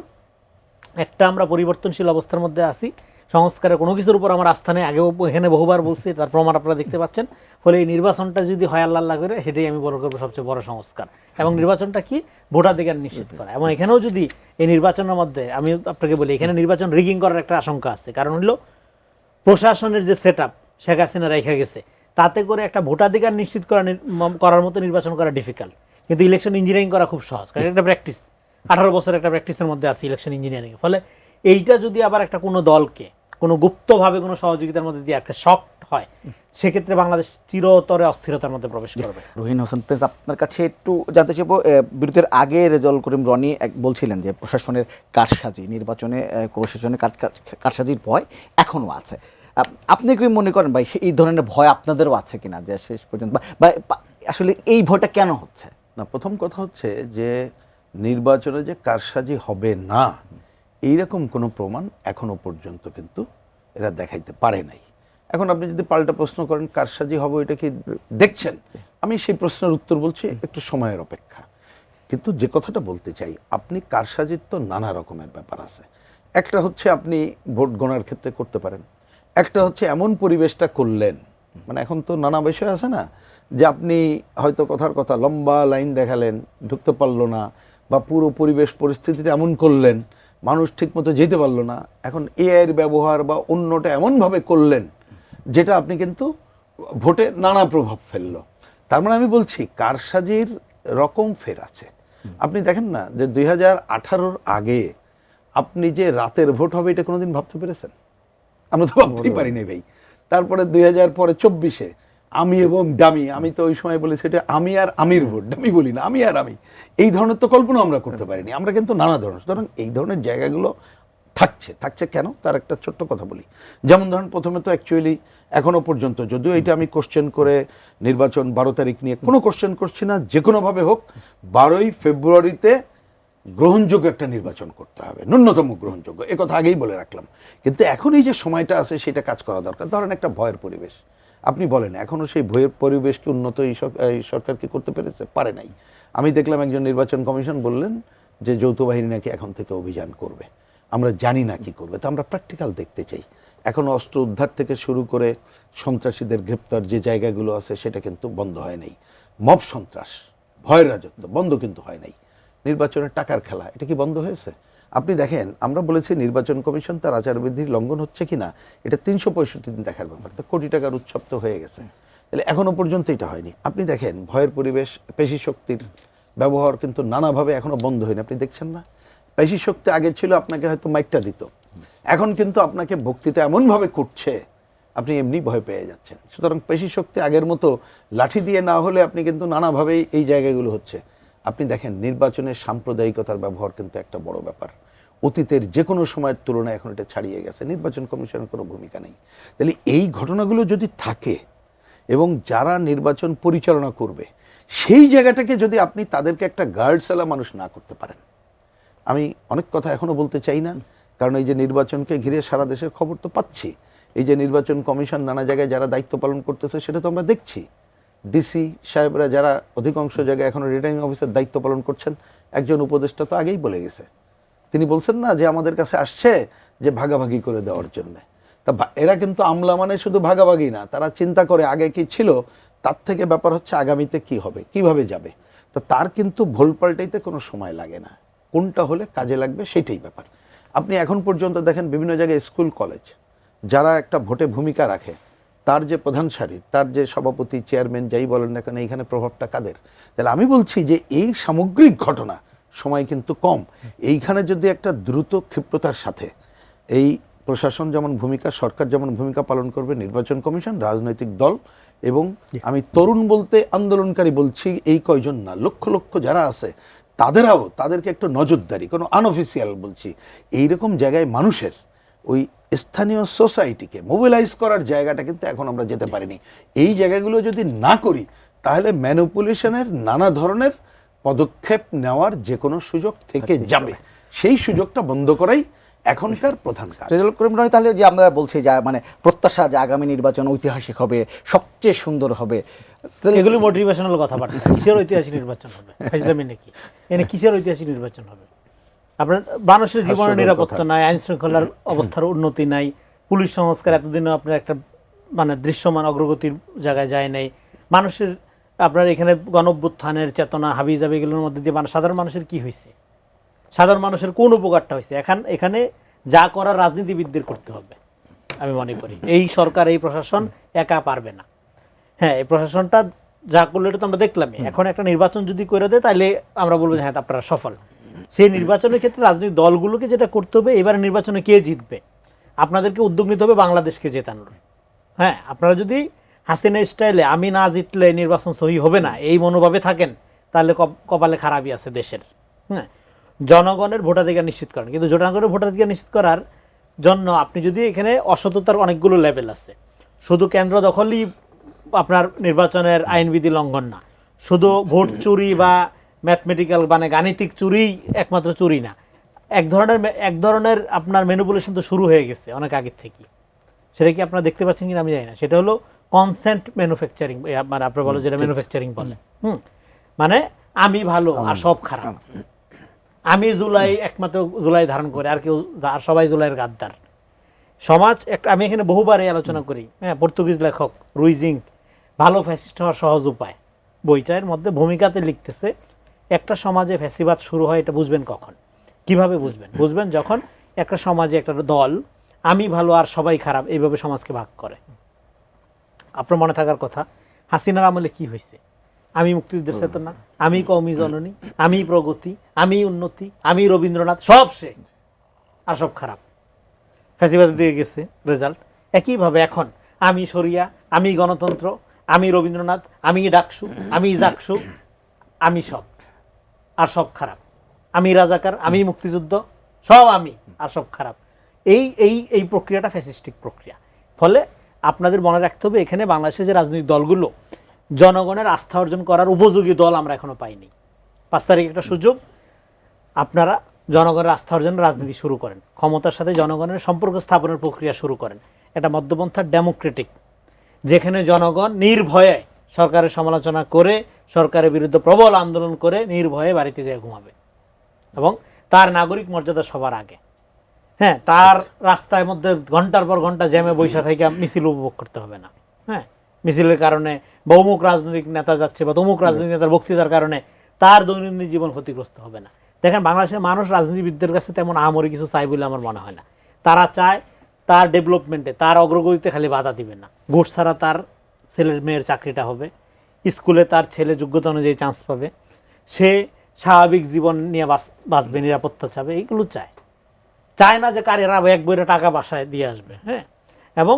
একটা আমরা পরিবর্তনশীল অবস্থার মধ্যে আছি, সংস্কারের কোনো কিছুর উপর আমার আস্থা নেই, আগেও এখানে বহুবার বলছি, তার প্রমাণ আপনারা দেখতে পাচ্ছেন। ফলে এই নির্বাচনটা যদি হয় আল্লাহ করে, সেটাই আমি বড় করবো সবচেয়ে বড় সংস্কার। এবং নির্বাচনটা কি? ভোটাধিকার নিশ্চিত করা। এবং এখানেও যদি এই নির্বাচনের মধ্যে আমি আপনাকে বলি, এখানে নির্বাচন রিগিং করার একটা আশঙ্কা আছে। কারণ হলো প্রশাসনের যে সেট আপ শেখ হাসিনা রেখে গেছে, তাতে করে একটা ভোটাধিকার নিশ্চিত করার মতো নির্বাচন করা ডিফিকাল্ট। কিন্তু ইলেকশন ইঞ্জিনিয়ারিং করা খুব সহজ, কারণ এটা প্র্যাকটিস, 18 বছরের একটা প্র্যাকটিসের মধ্যে আছে ইলেকশন ইঞ্জিনিয়ারিং। ফলে এইটা যদি আবার একটা কোনো দলকে কোনো গুপ্তভাবে কোনো সহযোগিতার মধ্যে দিয়ে একটা শক হয়, সেক্ষেত্রে বাংলাদেশ চিরতরে অস্থিরতার মধ্যে প্রবেশ করবে। রহিন হোসেন প্রিন্স, আপনার কাছে একটু জানতে চাইবো, বিরতির আগে রেজাউল করিম রনি বলছিলেন যে প্রশাসনের কারসাজি, নির্বাচনে প্রশাসনের কারসাজির ভয় এখনও আছে। আপনি কি মনে করেন ভাই এই ধরনের ভয় আপনাদেরও আছে কিনা, যে শেষ পর্যন্ত বা আসলে এই ভয়টা কেন হচ্ছে? না, প্রথম কথা হচ্ছে যে নির্বাচনে যে কারসাজি হবে না, এইরকম কোনো প্রমাণ এখনো পর্যন্ত কিন্তু এরা দেখাইতে পারে নাই। এখন আপনি যদি পাল্টা প্রশ্ন করেন কারসাজি হবে, এটা কি দেখছেন? আমি সেই প্রশ্নের উত্তর বলছি একটু সময়ের অপেক্ষা। কিন্তু যে কথাটা বলতে চাই, আপনি কারসাজির তো নানা রকমের ব্যাপার আছে। একটা হচ্ছে আপনি ভোট গণার ক্ষেত্রে করতে পারেন, একটা হচ্ছে এমন পরিবেশটা করলেন, মানে এখন তো নানা বিষয় আছে না, যে আপনি হয়তো কথার কথা লম্বা লাইন দেখালেন, ঢুকতে পারলো না, বা পুরো পরিবেশ পরিস্থিতিটা এমন করলেন মানুষ ঠিকমতো যেতে পারলো না। এখন এআইয়ের ব্যবহার বা অন্যটা এমনভাবে করলেন যেটা আপনি কিন্তু ভোটে নানা প্রভাব ফেললো। তার মানে আমি বলছি কারসাজির রকম ফের আছে। আপনি দেখেন না যে 2018-র আগে আপনি যে রাতের ভোট হবে এটা কোনোদিন ভাবতে পেরেছেন? আমরা তো ভাবতেই পারিনি ভাই। তারপরে 2000 পরে 24-এ আমি এবং ডামি, আমি তো ওই সময় বলেছি এটা আমি আর আমির ভোট, ডামি বলি না, আমি আর আমি, এই ধরনের তো কল্পনা আমরা করতে পারিনি। আমরা কিন্তু নানা ধরনের, সুতরাং এই ধরনের জায়গাগুলো থাকছে কেন তার একটা ছোট্ট কথা বলি। যেমন ধরুন প্রথমে তো অ্যাকচুয়ালি এখনো পর্যন্ত, যদিও এটা আমি কোশ্চেন করে নির্বাচন 12 তারিখ নিয়ে কোনো কোশ্চেন করছি না, যে কোনোভাবে হোক 12ই ফেব্রুয়ারিতে গ্রহণযোগ্য একটা নির্বাচন করতে হবে, ন্যূনতম গ্রহণযোগ্য, এ কথা আগেই বলে রাখলাম। কিন্তু এখন এই যে সময়টা আছে সেটা কাজ করা দরকার। ধরেন একটা ভয়ের পরিবেশ, আপনি বলেন এখনো সেই ভয়ের পরিবেশ কি উন্নত এই সরকার কি করতে পেরেছে? পারে নাই। আমি দেখলাম একজন নির্বাচন কমিশন বললেন যে যৌথ বাহিনী নাকি এখন থেকে অভিযান করবে, আমরা জানি না কি করবে। তা আমরা প্র্যাকটিক্যাল দেখতে চাই। এখন অস্ত্র উদ্ধার থেকে শুরু করে সন্ত্রাসীদের গ্রেপ্তার যে জায়গাগুলো আছে সেটা কিন্তু বন্ধ হয় নাই। মব সন্ত্রাস, ভয়ের রাজত্ব বন্ধ কিন্তু হয় নাই। নির্বাচনের টাকার খেলা, এটা কি বন্ধ হয়েছে? আপনি দেখেন, আমরা বলেছি নির্বাচন কমিশন তার আচারবিধির লঙ্ঘন হচ্ছে কিনা এটা 365 দিন দেখার ব্যাপার। তো কোটি টাকার উৎসব তো হয়ে গেছে, তাহলে এখনো পর্যন্ত এটা হয়নি। আপনি দেখেন ভয়ের পরিবেশ, পেশি শক্তির ব্যবহার কিন্তু নানাভাবে এখনো বন্ধ হয়নি। আপনি দেখছেন না, পেশি শক্তি আগে ছিল আপনাকে হয়তো মাইকটা দিত, এখন কিন্তু আপনাকে বক্তৃতা এমনভাবে করছে আপনি এমনি ভয় পেয়ে যাচ্ছেন। সুতরাং পেশি শক্তি আগের মতো লাঠি দিয়ে না হলে আপনি কিন্তু নানাভাবেই এই জায়গাগুলো হচ্ছে। আপনি দেখেন নির্বাচনের সাম্প্রদায়িকতার ব্যবহার কিন্তু একটা বড় ব্যাপার। অতীতের যে কোনো সময়ের তুলনায় এখন এটা ছাড়িয়ে গেছে, নির্বাচন কমিশনের কোনো ভূমিকা নেই। তাহলে এই ঘটনাগুলো যদি থাকে এবং যারা নির্বাচন পরিচালনা করবে সেই জায়গাটাকে যদি আপনি তাদেরকে একটা গার্ডসালা মানুষ না করতে পারেন, আমি অনেক কথা এখনো বলতে চাই না, কারণ এই যে নির্বাচনকে ঘিরে সারা দেশের খবর তো পাচ্ছি। এই যে নির্বাচন কমিশন নানা জায়গায় যারা দায়িত্ব পালন করতেছে সেটা তো আমরা দেখছি। ডিসি সাহেবরা যারা অধিকাংশ জায়গায় এখনো রিটার্নিং অফিসার দায়িত্ব পালন করছেন, একজন উপদেষ্টা তো আগেই বলে গেছে, তিনি বলছেন না যে আমাদের কাছে আসছে যে ভাগাভাগি করে দেওয়ার জন্য। তা এরা কিন্তু আমলা মানে শুধু ভাগাভাগি না, তারা চিন্তা করে আগে কি ছিল তার থেকে ব্যাপার হচ্ছে আগামীতে কি হবে, কিভাবে যাবে। তা তার কিন্তু ভুল পাল্টাইতে কোনো সময় লাগে না, কোনটা হলে কাজে লাগবে সেটাই ব্যাপার। আপনি এখন পর্যন্ত দেখেন বিভিন্ন জায়গায় স্কুল কলেজ যারা একটা ভোটে ভূমিকা রাখে, তার যে প্রধান সারির, তার যে সভাপতি চেয়ারম্যান যাই বলেন না কেন, এইখানে প্রভাবটা কাদের? তাহলে আমি বলছি যে এই সামগ্রিক ঘটনা, সময় কিন্তু কম, এইখানে যদি একটা দ্রুত ক্ষিপ্রতার সাথে এই প্রশাসন যেমন ভূমিকা, সরকার যেমন ভূমিকা পালন করবে, নির্বাচন কমিশন, রাজনৈতিক দল এবং আমি তরুণ বলতে আন্দোলনকারী বলছি এই কয়জন না, লক্ষ লক্ষ যারা আছে তাদেরকে একটু নজরদারি, কোনো আনঅফিসিয়াল বলছি, এইরকম জায়গায় মানুষের ওই স্থানীয় সোসাইটিকে মোবিলাইজ করার জায়গাটা কিন্তু এখন আমরা যেতে পারিনি। এই জায়গাগুলো যদি না করি তাহলে ম্যানিপুলেশনের নানা ধরনের পদক্ষেপ নেওয়ার যে কোনো সুযোগ থেকে যাবে, সেই সুযোগটা বন্ধ করাই এখনকার প্রধান কাজ। তাহলে যে আমরা বলছি যে মানে প্রত্যাশা যে আগামী নির্বাচন ঐতিহাসিক হবে, সবচেয়ে সুন্দর হবে, এগুলো মোটিভেশনাল কথাবার্তা। কিসের ঐতিহাসিক নির্বাচন হবে? ফাইজলামি নাকি? এনে কিসের ঐতিহাসিক নির্বাচন হবে? আপনার মানুষের জীবনের নিরাপত্তা নাই, আইন শৃঙ্খলার অবস্থার উন্নতি নাই, পুলিশ সংস্কার এতদিনও আপনার একটা মানে দৃশ্যমান অগ্রগতির জায়গায় যায় নাই, মানুষের আপনার এখানে গণঅভ্যুত্থানের চেতনা হাবিজাবি এগুলোর মধ্যে দিয়ে সাধারণ মানুষের কি হয়েছে? সাধারণ মানুষের কোন উপকারটা হয়েছে? এখানে যা করার রাজনীতিবিদদের করতে হবে আমি মনে করি। এই সরকার, এই প্রশাসন একা পারবে না। হ্যাঁ, এই প্রশাসনটা যা করলো এটা তো আমরা দেখলামই। এখন একটা নির্বাচন যদি করে দেয় তাহলে আমরা বলবো হ্যাঁ আপনারা সফল। সেই নির্বাচনের ক্ষেত্রে রাজনৈতিক দলগুলোকে যেটা করতে হবে, এবার নির্বাচনে কে জিতবে, আপনাদেরকে উদ্যোগ নিতে হবে বাংলাদেশকে জেতানোর। হ্যাঁ, আপনারা যদি হাসিনা স্টাইলে আমি না জিতলে নির্বাচন সহি হবে না এই মনোভাবে থাকেন, তাহলে কপালে খারাপই আছে দেশের। হ্যাঁ, জনগণের ভোটাধিকার নিশ্চিত করেন, কিন্তু জনগণের ভোটাধিকার নিশ্চিত করার জন্য আপনি যদি এখানে অসততার অনেকগুলো লেভেল আছে, শুধু কেন্দ্র দখলই আপনার নির্বাচনের আইনবিধি লঙ্ঘন না, শুধু ভোট চুরি বা ম্যাথমেটিক্যাল মানে গাণিতিক চুরি একমাত্র চুরি না, এক ধরনের আপনার ম্যানিপুলেশন তো শুরু হয়ে গেছে অনেক আগের থেকে। সেটা কি আপনারা দেখতে পাচ্ছেন কিনা আমি জানি না। সেটা হলো কনসেন্ট ম্যানুফ্যাকচারিং, মানে আপনারা বলো যেটা ম্যানুফ্যাকচারিং বলে। মানে আমি ভালো আর সব খারাপ, আমি জুলাই একমাত্র জুলাই ধারণ করে আর কেউ, আর সবাই জুলাইয়ের গাদ্দার সমাজ। একটা আমি এখানে বহুবার এই আলোচনা করি, হ্যাঁ, পর্তুগিজ লেখক রুইজিং ভালো ফ্যাসিস্ট হওয়ার সহজ উপায় বইটার মধ্যে ভূমিকাতে লিখতেছে, একটা সমাজে ফ্যাসিবাদ শুরু হয় এটা বুঝবেন কখন, কিভাবে বুঝবেন যখন একটা সমাজে একটা দল আমি ভালো আর সবাই খারাপ এইভাবে সমাজকে ভাগ করে। আপনার মনে থাকার কথা, হাসিনার আমলে কি হয়েছে? আমি মুক্তিযুদ্ধের চেতনা, আমি কওমি জননী, আমি প্রগতি, আমি উন্নতি, আমি রবীন্দ্রনাথ, সব সে, আর সব খারাপ। ফ্যাসিবাদের দিকে গেছে রেজাল্ট। একইভাবে এখন আমি শরিয়া, আমি গণতন্ত্র, আমি রবীন্দ্রনাথ, আমি ডাকসু, আমি জাকসু, আমি সব, আর সব খারাপ। আমি রাজাকার, আমি মুক্তিযুদ্ধ, সব আমি, আর সব খারাপ। এই এই এই প্রক্রিয়াটা ফ্যাসিস্টিক প্রক্রিয়া। ফলে আপনাদের মনে রাখতে হবে, এখানে বাংলাদেশের যে রাজনৈতিক দলগুলো জনগণের আস্থা অর্জন করার উপযোগী দল আমরা এখনো পাইনি। 5 তারিখ একটা সুযোগ, আপনারা জনগণের আস্থা অর্জনের রাজনীতি শুরু করেন, ক্ষমতার সাথে জনগণের সম্পর্ক স্থাপনের প্রক্রিয়া শুরু করেন। এটা মধ্যপন্থা ডেমোক্রেটিক, যেখানে জনগণ নির্ভয়ে সরকারের সমালোচনা করে, সরকারের বিরুদ্ধে প্রবল আন্দোলন করে নির্ভয়ে বাড়িতে যেয়ে ঘুমাবে, এবং তার নাগরিক মর্যাদা সবার আগে। হ্যাঁ, তার রাস্তার মধ্যে ঘন্টার পর ঘন্টা জ্যামে বৈশা থেকে মিছিল উপভোগ করতে হবে না। হ্যাঁ, মিছিলের কারণে বা অমুক রাজনৈতিক নেতা যাচ্ছে বা তমুক রাজনৈতিক নেতার বক্তৃতার কারণে তার দৈনন্দিন জীবন ক্ষতিগ্রস্ত হবে না। দেখেন, বাংলাদেশের মানুষ রাজনীতিবিদদের কাছে তেমন আহামরি কিছু চাই বলে আমার মনে হয় না। তারা চায় তার ডেভেলপমেন্টে, তার অগ্রগতিতে খালি বাধা দিবে না। ঘুষ ছাড়া তার ছেলের মেয়ের চাকরিটা হবে, স্কুলে তার ছেলে যোগ্যতা অনুযায়ী চান্স পাবে, সে স্বাভাবিক জীবন নিয়ে বাঁচবে, নিরাপত্তা চাবে, এইগুলো চায়। চায় না যে কারেরা এক বইরে টাকা বাসায় দিয়ে আসবে। হ্যাঁ, এবং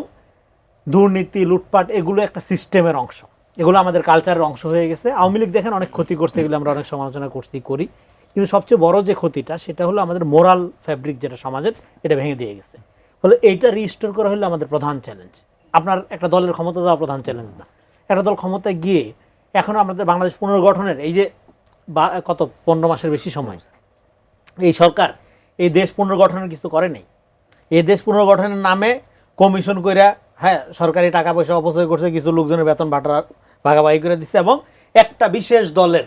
দুর্নীতি, লুটপাট, এগুলো একটা সিস্টেমের অংশ, এগুলো আমাদের কালচারের অংশ হয়ে গেছে। আওয়ামী লীগ দেখেন অনেক ক্ষতি করছে, এগুলো আমরা অনেক সমালোচনা করি, কিন্তু সবচেয়ে বড় যে ক্ষতিটা সেটা হলো আমাদের মোরাল ফ্যাব্রিক, যেটা সমাজের, এটা ভেঙে দিয়ে গেছে। ফলে এইটা রিস্টোর করা হলো আমাদের প্রধান চ্যালেঞ্জ। আপনার একটা দলের ক্ষমতা দেওয়া প্রধান চ্যালেঞ্জ না। একটা দল ক্ষমতায় গিয়ে এখনো আমাদের বাংলাদেশ পুনর্গঠনের এই যে কত 15 মাসের বেশি সময় এই সরকার এই দেশ পুনর্গঠনের কিছু করে নাই। এই দেশ পুনর্গঠনের নামে কমিশন কইরা, হ্যাঁ, সরকারি টাকা পয়সা অপচয় করছে, কিছু লোকজনের বেতন ভাগাভাগি করে দিচ্ছে, এবং একটা বিশেষ দলের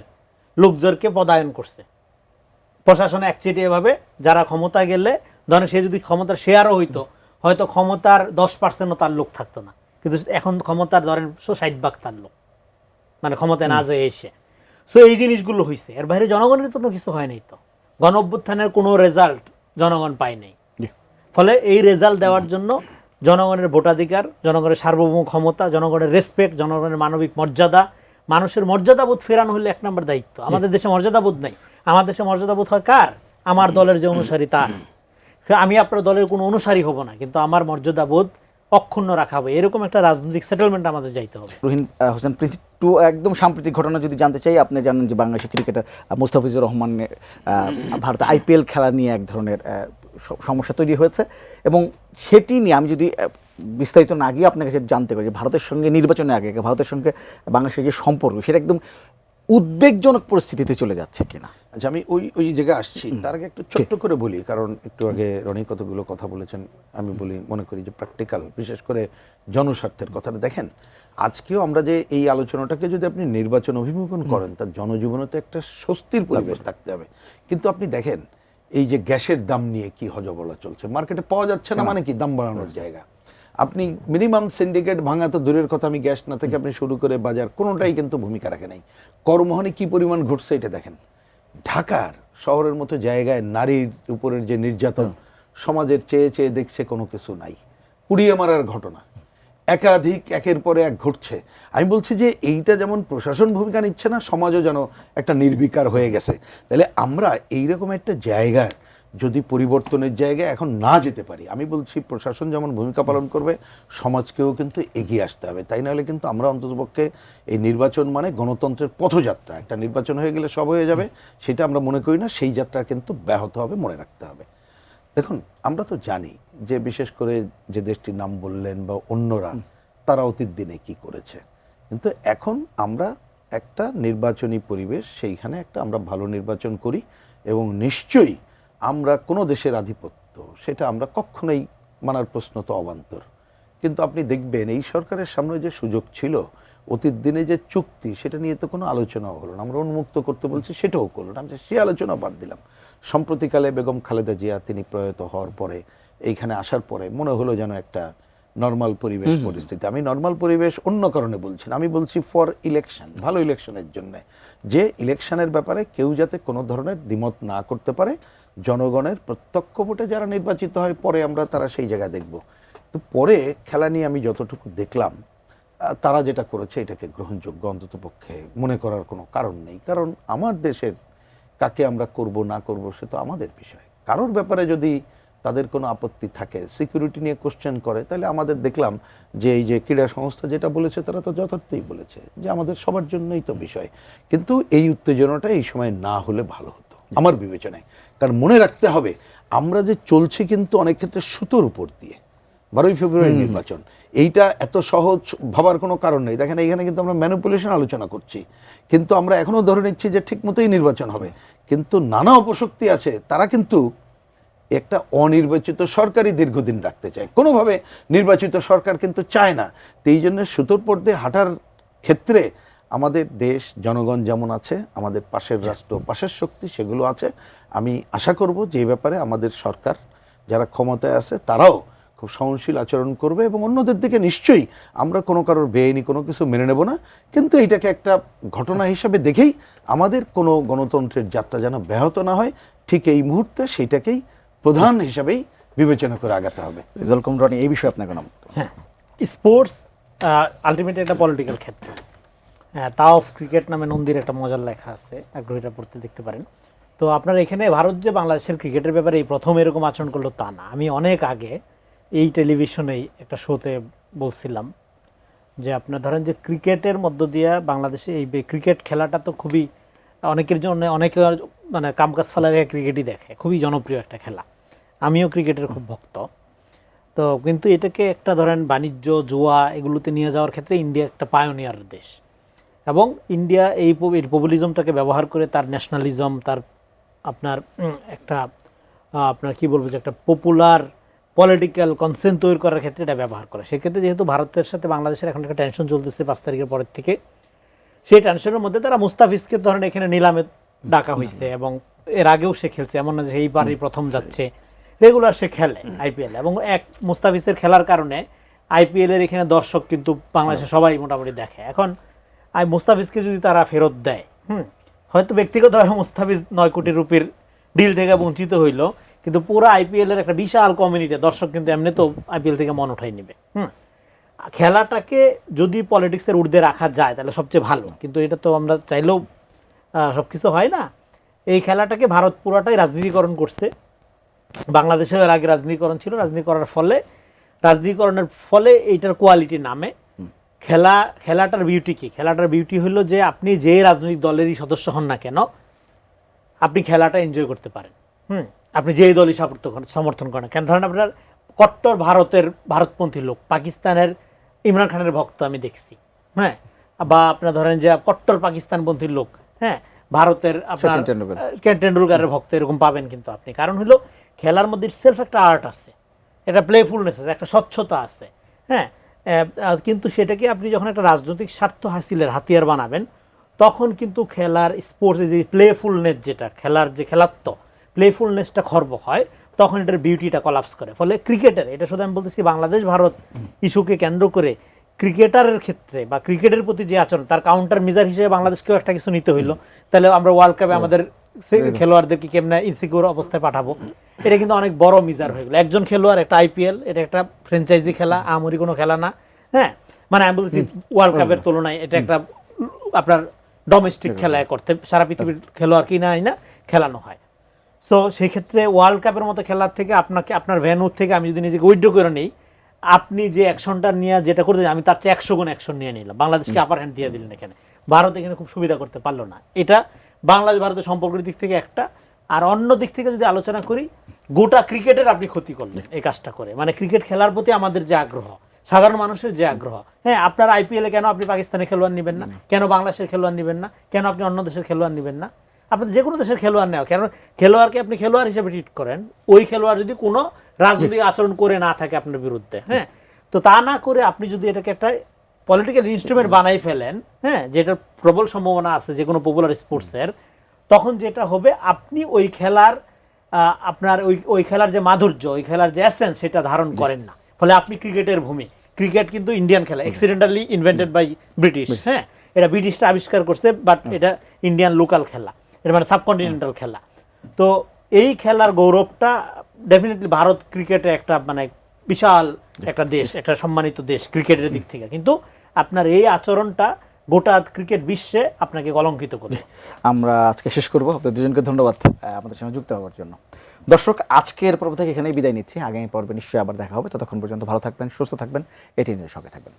লোকজনকে পদায়ন করছে প্রশাসনে একচেটিয়া ভাবে। যারা ক্ষমতা গেলে, ধরেন সে যদি ক্ষমতার শেয়ারও হইতো, হয়তো ক্ষমতার 10% তার লোক থাকতো না, কিন্তু এখন ক্ষমতার ধরেন 60% তার লোক, মানে ক্ষমতায় না যায় এসে। সো এই জিনিসগুলো হয়েছে, এর বাইরে জনগণের তো কিছু হয় নাই। তো গণ অভ্যুত্থানের কোনো রেজাল্ট জনগণ পায় নাই। ফলে এই রেজাল্ট দেওয়ার জন্য জনগণের ভোটাধিকার, জনগণের সার্বভৌম ক্ষমতা, জনগণের রেসপেক্ট, জনগণের মানবিক মর্যাদা, মানুষের মর্যাদাবোধ ফেরানো হলে 1 নম্বর দায়িত্ব। আমাদের দেশে মর্যাদাবোধ নাই। আমার দেশে মর্যাদাবোধ হয় কার? আমার দলের যে অনুসারী তার। আমি আপনার দলের কোনো অনুসারী হব না, কিন্তু আমার মর্যাদাবোধ অক্ষুণ্ণ রাখা হবে। এরকম একটা রাজনৈতিক সেটেলমেন্ট আমাদের যাইতে হবে। রহিন হোসেন প্রিন্স, একটু একদম সাম্প্রতিক ঘটনা যদি জানতে চাই, আপনি জানেন যে বাংলাদেশের ক্রিকেটার মুস্তাফিজুর রহমানের ভারতে IPL খেলা নিয়ে এক ধরনের সমস্যা তৈরি হয়েছে, এবং সেটি নিয়ে আমি যদি বিস্তারিত না গিয়ে আপনার কাছে জানতে পারি যে ভারতের সঙ্গে নির্বাচনের আগে ভারতের সঙ্গে বাংলাদেশের যে সম্পর্ক, সেটা একদম উদ্বেগজনক পরিস্থিতিতে চলে যাচ্ছে কিনা। আচ্ছা, আমি ওই জায়গায় আসছি, তার আগে একটু ছোট্ট করে বলি, কারণ একটু আগে রনি কতগুলো কথা বলেছেন, আমি বলি মনে করি যে প্র্যাকটিক্যাল, বিশেষ করে জনস্বার্থের কথাটা। দেখেন, আজকেও আমরা যে এই আলোচনাটাকে যদি আপনি নির্বাচন অভিমুখীন করেন, তার জনজীবনে তো একটা স্বস্তির পরিবেশ থাকতে হবে। কিন্তু আপনি দেখেন এই যে গ্যাসের দাম নিয়ে কি হজবলা চলছে, মার্কেটে পাওয়া যাচ্ছে না, মানে কি দাম বাড়ানোর জায়গা। আপনি মিনিমাম সিন্ডিকেট ভাঙা তো দূরের কথা, আমি গ্যাস না থেকে আপনি শুরু করে বাজার, কোনোটাই কিন্তু ভূমিকা রাখে নাই। কর্মহানি কি পরিমাণ ঘটছে এটা দেখেন। ঢাকার শহরের মতো জায়গায় নারীর উপরের যে নির্যাতন, সমাজের চেয়ে চেয়ে দেখছে কোনো কিছু নাই, পুড়িয়ে মারার ঘটনা একাধিক একের পরে এক ঘটছে। আমি বলছি যে এইটা যেমন প্রশাসন ভূমিকা নিচ্ছে না, সমাজও যেন একটা নির্বিকার হয়ে গেছে। তাহলে আমরা এইরকম একটা জায়গায় যদি পরিবর্তনের জায়গায় এখন না যেতে পারি, আমি বলছি প্রশাসন যেমন ভূমিকা পালন করবে, সমাজকেও কিন্তু এগিয়ে আসতে হবে। তাই নাহলে কিন্তু আমরা অন্ততপক্ষে এই নির্বাচন মানে গণতন্ত্রের পথযাত্রা, একটা নির্বাচন হয়ে গেলে সব হয়ে যাবে, সেটা আমরা মনে করি না। সেই যাত্রা কিন্তু ব্যাহত হবে, মনে রাখতে হবে। দেখুন, আমরা তো জানি যে বিশেষ করে যে দেশটির নাম বললেন বা অন্যরা, তারা অতীত দিনে কি করেছে, কিন্তু এখন আমরা একটা নির্বাচনী পরিবেশ, সেইখানে একটা আমরা ভালো নির্বাচন করি, এবং নিশ্চয়ই আমরা কোনো দেশের আধিপত্য সেটা আমরা কখনোই মানার প্রশ্ন তো অবান্তর। কিন্তু আপনি দেখবেন এই সরকারের সামনে যে সুযোগ ছিল, অতীত দিনে যে চুক্তি, সেটা নিয়ে তো কোনো আলোচনাও হলো না। আমরা উন্মুক্ত করতে বলছি, সেটাও করলো না, আমি সে আলোচনা বাদ দিলাম। সম্প্রতিকালে বেগম খালেদা জিয়া তিনি প্রয়াত হওয়ার পরে, এইখানে আসার পরে মনে হলো যেন একটা নর্মাল পরিবেশ পরিস্থিতি। আমি নর্মাল পরিবেশ অন্য কারণে বলছি না, আমি বলছি ফর ইলেকশন, ভালো ইলেকশনের জন্য, যে ইলেকশনের ব্যাপারে কেউ যাতে কোনো ধরনের দ্বিমত না করতে পারে। জনগণের প্রত্যক্ষ ভোটে যারা নির্বাচিত হয়, পরে আমরা তারা সেই জায়গায় দেখব। তো পরে খেলা নিয়ে আমি যতটুকু দেখলাম, তারা যেটা করেছে এটাকে গ্রহণযোগ্য অন্তত পক্ষে মনে করার কোনো কারণ নেই। কারণ আমার দেশের কাকে আমরা করব না করব সে তো আমাদের বিষয়। কারোর ব্যাপারে যদি তাদের কোনো আপত্তি থাকে, সিকিউরিটি নিয়ে কোশ্চেন করে, তাহলে আমাদের দেখলাম যে এই যে ক্রীড়া সংস্থা যেটা বলেছে তারা তো যথার্থই বলেছে যে আমাদের সবার জন্যই তো বিষয়। কিন্তু এই উত্তেজনাটা এই সময় না হলে ভালো হতো আমার বিবেচনায়। কারণ মনে রাখতে হবে আমরা যে চলছি কিন্তু অনেক ক্ষেত্রে সুতোর উপর দিয়ে। 12ই ফেব্রুয়ারি নির্বাচন, এইটা এত সহজ ভাবার কোনো কারণ নেই। দেখেন এইখানে কিন্তু আমরা ম্যানিপুলেশন আলোচনা করছি, কিন্তু আমরা এখনো ধরে নিচ্ছি যে ঠিক মতোই নির্বাচন হবে, কিন্তু নানা অপশক্তি আছে তারা কিন্তু একটা অনির্বাচিত সরকারই দীর্ঘদিন রাখতে চায়, কোনোভাবে নির্বাচিত সরকার কিন্তু চায় না। তো এই জন্য সুতোর পর দিয়ে হাঁটার ক্ষেত্রে আমাদের দেশ জনগণ যেমন আছে, আমাদের পাশের রাষ্ট্র পাশের শক্তি সেগুলো আছে। আমি আশা করব যে এই ব্যাপারে আমাদের সরকার যারা ক্ষমতায় আছে তারাও খুব সহনশীল আচরণ করবে এবং অন্যদের দিকে নিশ্চয়ই আমরা কোনো কারোর বেআইনি কোনো কিছু মেনে নেব না। কিন্তু এটাকে একটা ঘটনা হিসাবে দেখেই আমাদের কোনো গণতন্ত্রের যাত্রা যেন ব্যাহত না হয়, ঠিক এই মুহূর্তে সেইটাকেই প্রধান হিসাবেই বিবেচনা করে আগাতে হবে। রেজাউল করিম রনি, এই বিষয়ে আপনার কোনো মন্তব্য? হ্যাঁ, স্পোর্টস আলটিমেটলি একটা পলিটিক্যাল ক্ষেত্র। হ্যাঁ, তাও ক্রিকেট নামে নন্দীর একটা মজার লেখা আছে, আগ্রহীরা পড়তে দেখতে পারেন। তো আপনার এখানে ভারত যে বাংলাদেশের ক্রিকেটের ব্যাপারে এই প্রথম এরকম আচরণ করলো তা না। আমি অনেক আগে এই টেলিভিশনেই একটা শোতে বলছিলাম যে আপনার ধরেন যে ক্রিকেটের মধ্য দিয়ে বাংলাদেশে এই ক্রিকেট খেলাটা তো খুবই অনেকের জন্য, অনেকে মানে কামকাজ ফেলা ক্রিকেটই দেখে, খুবই জনপ্রিয় একটা খেলা। আমিও ক্রিকেটের খুব ভক্ত। তো কিন্তু এটাকে একটা ধরেন বাণিজ্য, জুয়া এগুলোতে নিয়ে যাওয়ার ক্ষেত্রে ইন্ডিয়া একটা পায়োনিয়ার দেশ, এবং ইন্ডিয়া এই পপুলিজমটাকে ব্যবহার করে তার ন্যাশনালিজম, তার আপনার একটা আপনার কি বলবো যে একটা পপুলার পলিটিক্যাল কনসেন্ট তৈরি করার ক্ষেত্রে এটা ব্যবহার করে। সেক্ষেত্রে যেহেতু ভারতের সাথে বাংলাদেশের এখন একটা টেনশন চলতেছে 5 তারিখের পরের থেকে, সেই টেনশনের মধ্যে তারা মুস্তাফিজকে ধরেন এখানে নিলামে ডাকা হয়েছে, এবং এর আগেও সে খেলছে, এমন না যে এইবারই প্রথম যাচ্ছে, রেগুলার সে খেলে আইপিএল। এবং এক মুস্তাফিজের খেলার কারণে আইপিএল এর এখানে দর্শক কিন্তু বাংলাদেশে সবাই মোটামুটি দেখে। এখন মুস্তাফিজকে যদি তারা ফেরত দেয়, হয়তো ব্যক্তিগতভাবে মুস্তাফিজ 9 কোটি রুপির ডিল থেকে বঞ্চিত হইল, কিন্তু পুরো আইপিএল এর একটা বিশাল কমিউনিটি দর্শক কিন্তু এমনি তো আইপিএল থেকে মন উঠাই নেবে। খেলাটাকে যদি পলিটিক্সের ঊর্ধ্বে রাখা যায় তাহলে সবচেয়ে ভালো, কিন্তু এটা তো আমরা চাইলেও সবকিছু হয় না। এই খেলাটাকে ভারত পুরাটাই রাজনীতিকরণ করছে। বাংলাদেশেও এর আগে রাজনীতিকরণ ছিল, রাজনীতিকরণের ফলে এইটার কোয়ালিটি নামে খেলাটার বিউটি কি? খেলাটার বিউটি হলো যে আপনি যে রাজনৈতিক দলেরই সদস্য হন না কেন, আপনি খেলাটা এনজয় করতে পারেন। আপনি যেই দলই সমর্থন করেন কেন, ধরেন আপনার কট্টর ভারতপন্থী লোক, পাকিস্তানের ইমরান খানের ভক্ত আমি দেখছি, হ্যাঁ, বা আপনার ধরেন যে কট্টর পাকিস্তানপন্থী লোক, হ্যাঁ, ভারতের আপনার টেন্ডুলকারের ভক্ত এরকম পাবেন কিন্তু আপনি। কারণ হলো খেলার মধ্যে সেলফ একটা আর্ট আছে, একটা প্লেফুলনেস আছে, একটা স্বচ্ছতা আছে, হ্যাঁ। কিন্তু সেটাকে আপনি যখন একটা রাজনৈতিক স্বার্থ হাসিলের হাতিয়ার বানাবেন, তখন কিন্তু খেলার স্পোর্টসে যে প্লেফুলনেস, যেটা খেলার যে খেলাত্ম প্লেফুলনেসটা খর্ব হয়, তখন এটার বিউটিটা কলাপস করে। ফলে ক্রিকেটের, এটা শুধু আমি বলতেছি বাংলাদেশ ভারত ইস্যুকে কেন্দ্র করে ক্রিকেটারের ক্ষেত্রে বা ক্রিকেটের প্রতি যে আচরণ, তার কাউন্টার মেজার হিসেবে বাংলাদেশকেও একটা কিছু নিতে হইলো। তাহলে আমরা ওয়ার্ল্ড কাপে আমাদের খেলোয়াড়দেরকে কেমনে ইনসিকিউর অবস্থায় পাঠাবো, এটা কিন্তু অনেক বড় মিজার হয়ে গেলো। একজন খেলোয়াড়, একটা আইপিএল, এটা একটা ফ্র্যাঞ্চাইজি খেলা, আমরি কোনো খেলা না, হ্যাঁ। মানে আমি বলছি ওয়ার্ল্ড কাপের তুলনায় এটা একটা আপনার ডোমেস্টিক খেলা করতে সারা পৃথিবীর খেলোয়াড় কিনা না খেলানো হয়। সো সেই ক্ষেত্রে ওয়ার্ল্ড কাপের মতো খেলার থেকে আপনাকে আপনার ভ্যানু থেকে আমি যদি নিজেকে উইথড্র করে নিই, আপনি যে অ্যাকশনটা নিয়ে যেটা করতে, আমি তার চেয়ে 100 গুণ অ্যাকশন নিয়ে নিলাম, বাংলাদেশকে আপার হ্যান্ড দিয়ে দিলেন এখানে। ভারত এখানে খুব সুবিধা করতে পারলো না। এটা বাংলাদেশ ভারতের সম্পর্কের দিক থেকে একটা। আর অন্য দিক থেকে যদি আলোচনা করি, গোটা ক্রিকেটের আপনি ক্ষতি করলেন এই কাজটা করে। মানে ক্রিকেট খেলার প্রতি আমাদের যে আগ্রহ, সাধারণ মানুষের যে আগ্রহ, হ্যাঁ, আপনার আইপিএলে কেন আপনি পাকিস্তানের খেলোয়াড় নেবেন না, কেন বাংলাদেশের খেলোয়াড় নেবেন না, কেন আপনি অন্য দেশের খেলোয়াড় নেবেন না? আপনি যে কোনো দেশের খেলোয়াড় নেওয়া, কেন খেলোয়াড়কে আপনি খেলোয়াড় হিসেবে ট্রিট করেন, ওই খেলোয়াড় যদি কোনো রাজনৈতিক আচরণ করে না থাকে আপনার বিরুদ্ধে, হ্যাঁ, তো তা না করে আপনি যদি এটাকে একটা পলিটিক্যাল ইনস্ট্রুমেন্ট বানাই ফেলেন, হ্যাঁ, যেটার প্রবল সম্ভাবনা আছে যে কোনো পপুলার স্পোর্টসের, তখন যেটা হবে আপনি ওই খেলার আপনার ওই খেলার যে মাধুর্য, ওই খেলার যে এসেন্স, সেটা ধারণ করেন না। ফলে আপনি ক্রিকেটের ভূমি, ক্রিকেট কিন্তু ইন্ডিয়ান খেলা, অ্যাক্সিডেন্টালি ইনভেন্টেড বাই ব্রিটিশ, হ্যাঁ, এটা ব্রিটিশরা আবিষ্কার করছে, বাট এটা ইন্ডিয়ান লোকাল খেলা, এটা মানে সাবকন্টিনেন্টাল খেলা। তো এই খেলার গৌরবটা ডেফিনেটলি ভারত ক্রিকেটে একটা মানে বিশাল একটা দেশ, একটা সম্মানিত দেশ ক্রিকেটের দিক থেকে। কিন্তু আপনার এই আচরণটা গোটা ক্রিকেট বিশ্বে আপনাকে কলঙ্কিত করবে। আমরা আজকে শেষ করব। আপনাদের দুজনকে ধন্যবাদ আমাদের সঙ্গে যুক্ত হওয়ার জন্য। দর্শক, আজকের পর্ব থেকে এখানেই বিদায় নিচ্ছি। আগামী পর্বে নিশ্চয়ই আবার দেখা হবে। ততক্ষণ পর্যন্ত ভালো থাকবেন, সুস্থ থাকবেন, এটিএন এর সঙ্গে থাকবেন।